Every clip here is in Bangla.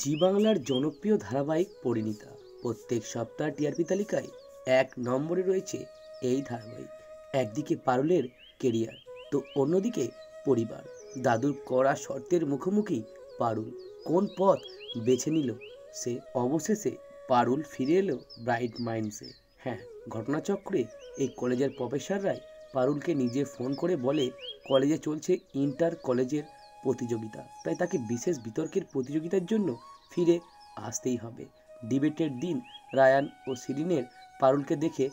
জি বাংলার জনপ্রিয় ধারাবাহিক পরিণীতা। প্রত্যেক সপ্তাহ টিআরপি তালিকায় 1 নম্বরে রয়েছে এই ধারাবাহিক। একদিকে পারুলের কেরিয়ার, তো অন্যদিকে পরিবার। দাদুর কড়া শর্তের মুখোমুখি পারুল কোন পথ বেছে নিল সে? অবশেষে পারুল ফিরে এলো ব্রাইট মাইন্ডসে। হ্যাঁ, ঘটনাচক্রে এই কলেজের প্রফেসররাই পারুলকে নিজে ফোন করে বলে কলেজে চলছে ইন্টার কলেজের প্রতিযোগিতা, তাই তাকে বিশেষ বিতর্কের প্রতিযোগিতার জন্য ফিরে আসতেই হবে। ডিবেটের দিন রায়ান ও শিরিনের পারুলকে দেখে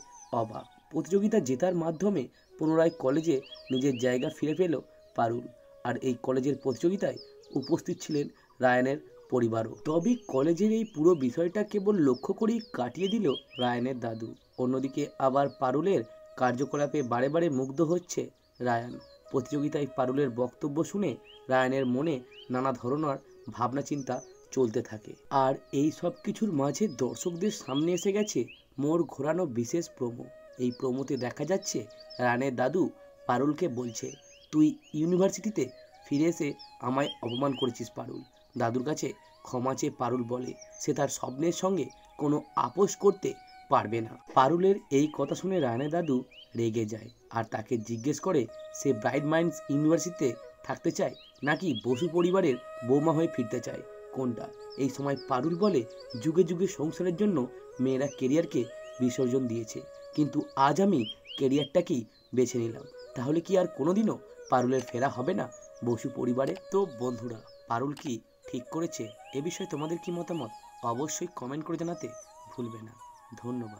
অবাক। প্রতিযোগিতা জেতার মাধ্যমে পুনরায় কলেজে নিজের জায়গা ফিরে পেল পারুল। আর এই কলেজের প্রতিযোগিতায় উপস্থিত ছিলেন রায়ানের পরিবারও। তবে কলেজের এই পুরো বিষয়টা কেবল লক্ষ্য করেই কাটিয়ে দিল রায়ানের দাদু। অন্যদিকে আবার পারুলের কার্যকলাপে বারে বারে মুগ্ধ হচ্ছে রায়ান। প্রতিযোগিতায় পারুলের বক্তব্য শুনে রায়ানের মনে নানা ধরনের ভাবনা চিন্তা চলতে থাকে। আর এই সব কিছুর মাঝে দর্শকদের সামনে এসে গেছে মোড় ঘোরানো বিশেষ প্রোমো। এই প্রোমোতে দেখা যাচ্ছে রায়ানের দাদু পারুলকে বলছে, তুই ইউনিভার্সিটিতে ফিরে এসে আমায় অপমান করেছিস পারুল। দাদুর কাছে ক্ষমা চেয়ে পারুল বলে সে তার স্বপ্নের সঙ্গে কোনো আপোষ করতে পারবে না। পারুলের এই কথা শুনে রায়ানের দাদু রেগে যায় আর তাকে জিজ্ঞেস করে সে ব্রাইট মাইন্ডস ইউনিভার্সিটিতে থাকতে চায় নাকি বসু পরিবারের বৌমা হয়ে ফিরতে চায়, কোনটা? এই সময় পারুল বলে যুগে যুগে সংসারের জন্য মেয়েরা কেরিয়ারকে বিসর্জন দিয়েছে, কিন্তু আজ আমি কেরিয়ারটাকেই বেছে নিলাম। তাহলে কি আর কোনোদিনও পারুলের ফেরা হবে না বসু পরিবারে? তো বন্ধুরা, পারুল কি ঠিক করেছে? এ বিষয়ে তোমাদের কি মতামত অবশ্যই কমেন্ট করে জানাতে ভুলবে না। ধন্যবাদ।